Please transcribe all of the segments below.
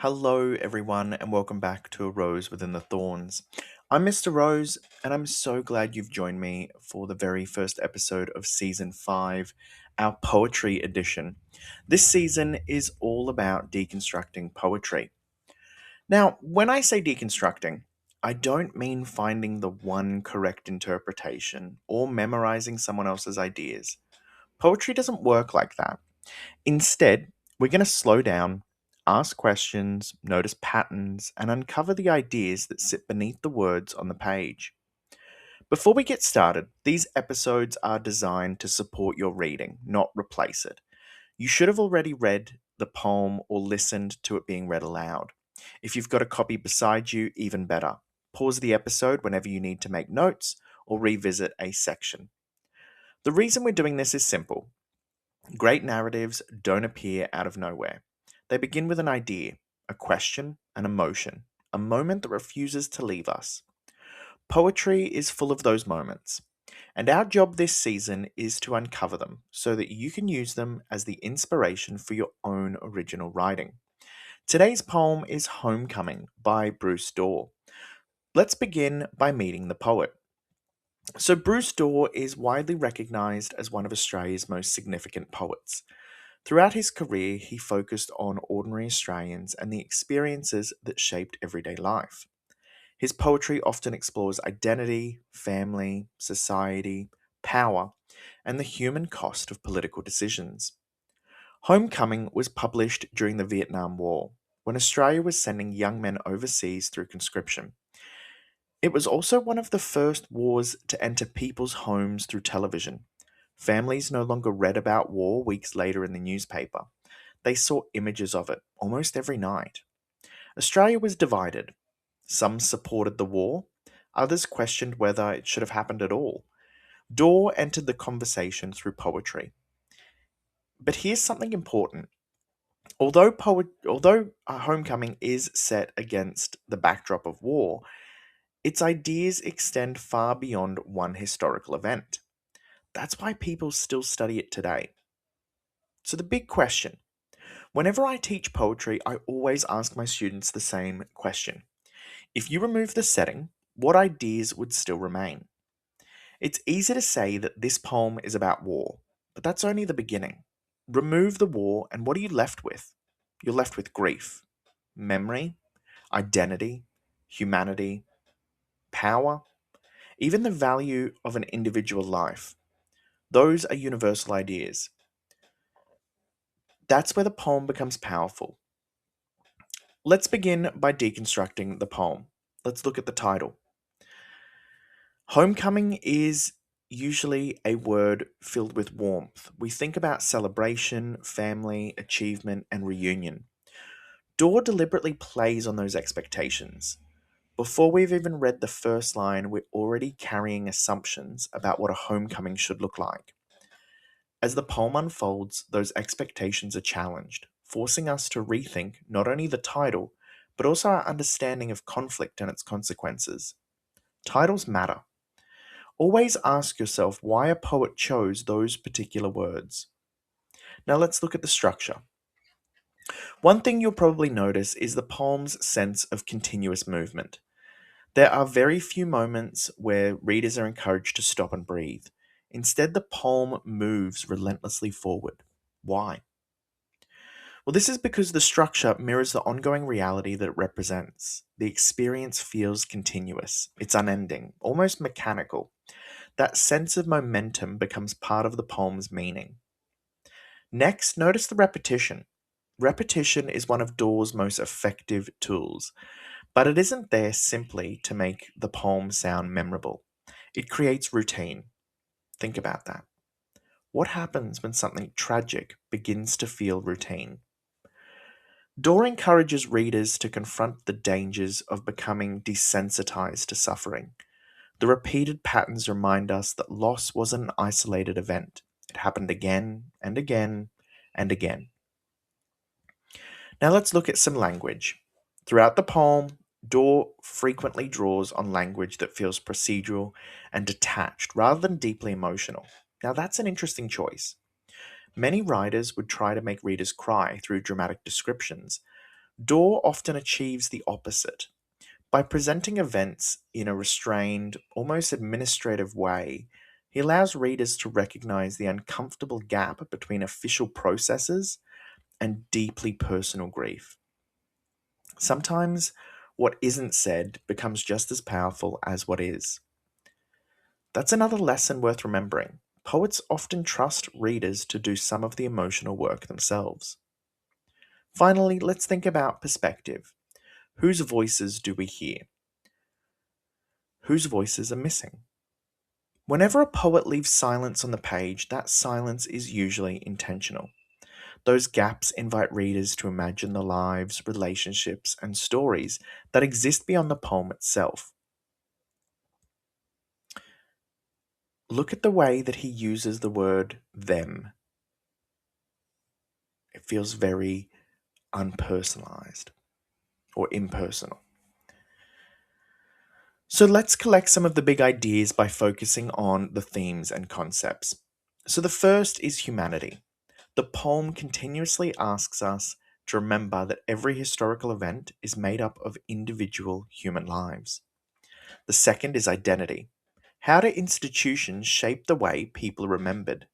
Hello, everyone, and welcome back to A Rose Within the Thorns. I'm Mr. Rose, and I'm so glad you've joined me for the very first episode of Season 5, our poetry edition. This season is all about deconstructing poetry. Now, when I say deconstructing, I don't mean finding the one correct interpretation or memorizing someone else's ideas. Poetry doesn't work like that. Instead, we're going to slow down, ask questions, notice patterns, and uncover the ideas that sit beneath the words on the page. Before we get started, these episodes are designed to support your reading, not replace it. You should have already read the poem or listened to it being read aloud. If you've got a copy beside you, even better. Pause the episode whenever you need to make notes or revisit a section. The reason we're doing this is simple. Great narratives don't appear out of nowhere. They begin with an idea, a question, an emotion, a moment that refuses to leave us. Poetry is full of those moments, and our job this season is to uncover them so that you can use them as the inspiration for your own original writing. Today's poem is Homecoming by Bruce Dawe. Let's begin by meeting the poet. So, Bruce Dawe is widely recognised as one of Australia's most significant poets. Throughout his career, he focused on ordinary Australians and the experiences that shaped everyday life. His poetry often explores identity, family, society, power, and the human cost of political decisions. Homecoming was published during the Vietnam War, when Australia was sending young men overseas through conscription. It was also one of the first wars to enter people's homes through television. Families no longer read about war weeks later in the newspaper. They saw images of it almost every night. Australia was divided. Some supported the war, others questioned whether it should have happened at all. Dawe entered the conversation through poetry. But here's something important. Although Homecoming is set against the backdrop of war, its ideas extend far beyond one historical event. That's why people still study it today. So, the big question: whenever I teach poetry, I always ask my students the same question. If you remove the setting, what ideas would still remain? It's easy to say that this poem is about war, but that's only the beginning. Remove the war, and what are you left with? You're left with grief, memory, identity, humanity, power, even the value of an individual life. Those are universal ideas. That's where the poem becomes powerful. Let's begin by deconstructing the poem. Let's look at the title. Homecoming is usually a word filled with warmth. We think about celebration, family, achievement, and reunion. Dawe deliberately plays on those expectations. Before we've even read the first line, we're already carrying assumptions about what a homecoming should look like. As the poem unfolds, those expectations are challenged, forcing us to rethink not only the title, but also our understanding of conflict and its consequences. Titles matter. Always ask yourself why a poet chose those particular words. Now let's look at the structure. One thing you'll probably notice is the poem's sense of continuous movement. There are very few moments where readers are encouraged to stop and breathe. Instead, the poem moves relentlessly forward. Why? Well, this is because the structure mirrors the ongoing reality that it represents. The experience feels continuous, it's unending, almost mechanical. That sense of momentum becomes part of the poem's meaning. Next, notice the repetition. Repetition is one of Dawe's most effective tools, but it isn't there simply to make the poem sound memorable. It creates routine. Think about that. What happens when something tragic begins to feel routine? Dawe encourages readers to confront the dangers of becoming desensitized to suffering. The repeated patterns remind us that loss wasn't an isolated event. It happened again and again and again. Now let's look at some language. Throughout the poem, Dawe frequently draws on language that feels procedural and detached rather than deeply emotional. Now that's an interesting choice. Many writers would try to make readers cry through dramatic descriptions, Dawe often achieves the opposite. By presenting events in a restrained, almost administrative way, he allows readers to recognize the uncomfortable gap between official processes and deeply personal grief. Sometimes what isn't said becomes just as powerful as what is. That's another lesson worth remembering. Poets often trust readers to do some of the emotional work themselves. Finally, let's think about perspective. Whose voices do we hear? Whose voices are missing? Whenever a poet leaves silence on the page, that silence is usually intentional. Those gaps invite readers to imagine the lives, relationships, and stories that exist beyond the poem itself. Look at the way that he uses the word them. It feels very unpersonalized or impersonal. So let's collect some of the big ideas by focusing on the themes and concepts. So the first is humanity. The poem continuously asks us to remember that every historical event is made up of individual human lives. The second is identity. How do institutions shape the way people are remembered?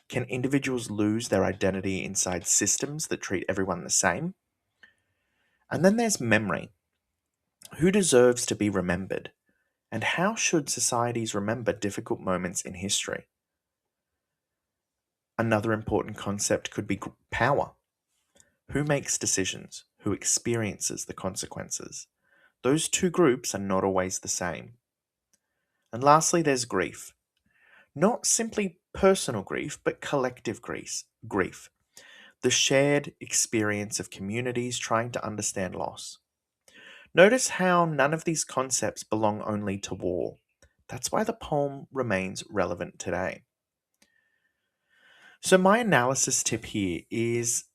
Can individuals lose their identity inside systems that treat everyone the same? And then there's memory. Who deserves to be remembered? And how should societies remember difficult moments in history? Another important concept could be power. Who makes decisions? Who experiences the consequences? Those two groups are not always the same. And lastly, there's grief. Not simply personal grief, but collective grief. The shared experience of communities trying to understand loss. Notice how none of these concepts belong only to war. That's why the poem remains relevant today. So, my analysis tip here is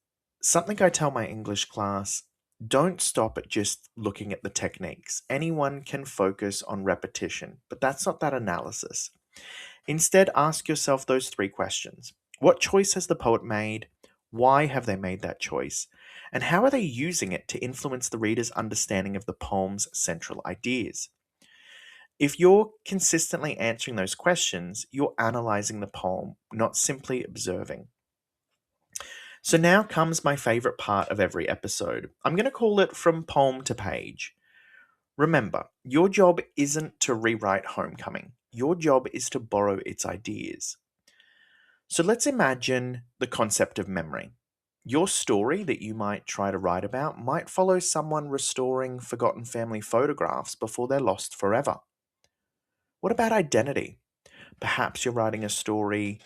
something I tell my English class: don't stop at just looking at the techniques. Anyone can focus on repetition, but that's not that analysis. Instead, ask yourself those three questions. What choice has the poet made? Why have they made that choice? And how are they using it to influence the reader's understanding of the poem's central ideas? If you're consistently answering those questions, you're analyzing the poem, not simply observing. So now comes my favorite part of every episode. I'm going to call it From Poem to Page. Remember, your job isn't to rewrite Homecoming. Your job is to borrow its ideas. So let's imagine the concept of memory. Your story that you might try to write about might follow someone restoring forgotten family photographs before they're lost forever. What about identity? Perhaps you're writing a story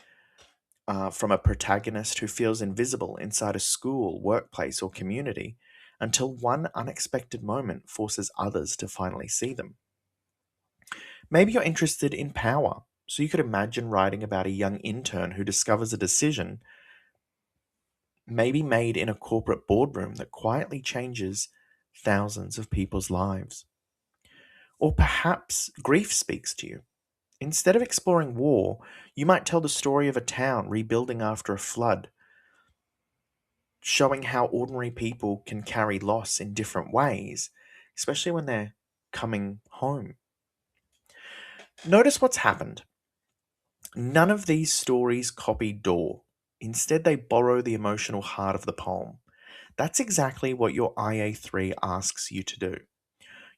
from a protagonist who feels invisible inside a school, workplace, or community until one unexpected moment forces others to finally see them. Maybe you're interested in power, so you could imagine writing about a young intern who discovers a decision, maybe made in a corporate boardroom, that quietly changes thousands of people's lives. Or perhaps grief speaks to you. Instead of exploring war, you might tell the story of a town rebuilding after a flood, showing how ordinary people can carry loss in different ways, especially when they're coming home. Notice what's happened. None of these stories copy Dawe. Instead, they borrow the emotional heart of the poem. That's exactly what your IA3 asks you to do.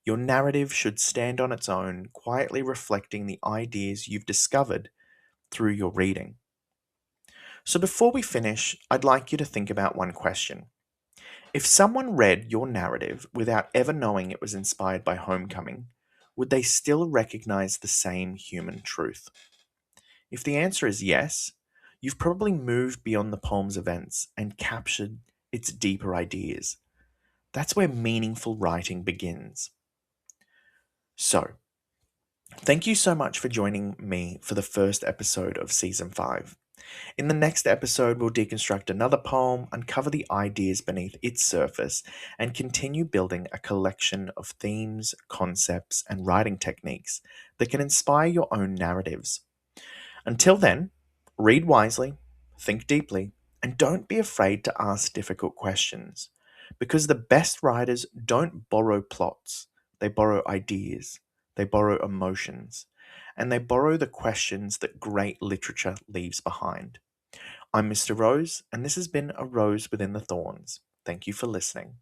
Your narrative should stand on its own, quietly reflecting the ideas you've discovered through your reading. So before we finish, I'd like you to think about one question. If someone read your narrative without ever knowing it was inspired by Homecoming, would they still recognize the same human truth? If the answer is yes, you've probably moved beyond the poem's events and captured its deeper ideas. That's where meaningful writing begins. So, thank you so much for joining me for the first episode of Season 5. In the next episode, we'll deconstruct another poem, uncover the ideas beneath its surface, and continue building a collection of themes, concepts, and writing techniques that can inspire your own narratives. Until then, read wisely, think deeply, and don't be afraid to ask difficult questions. Because the best writers don't borrow plots, they borrow ideas, they borrow emotions, and they borrow the questions that great literature leaves behind. I'm Mr. Rose, and this has been A Rose Within the Thorns. Thank you for listening.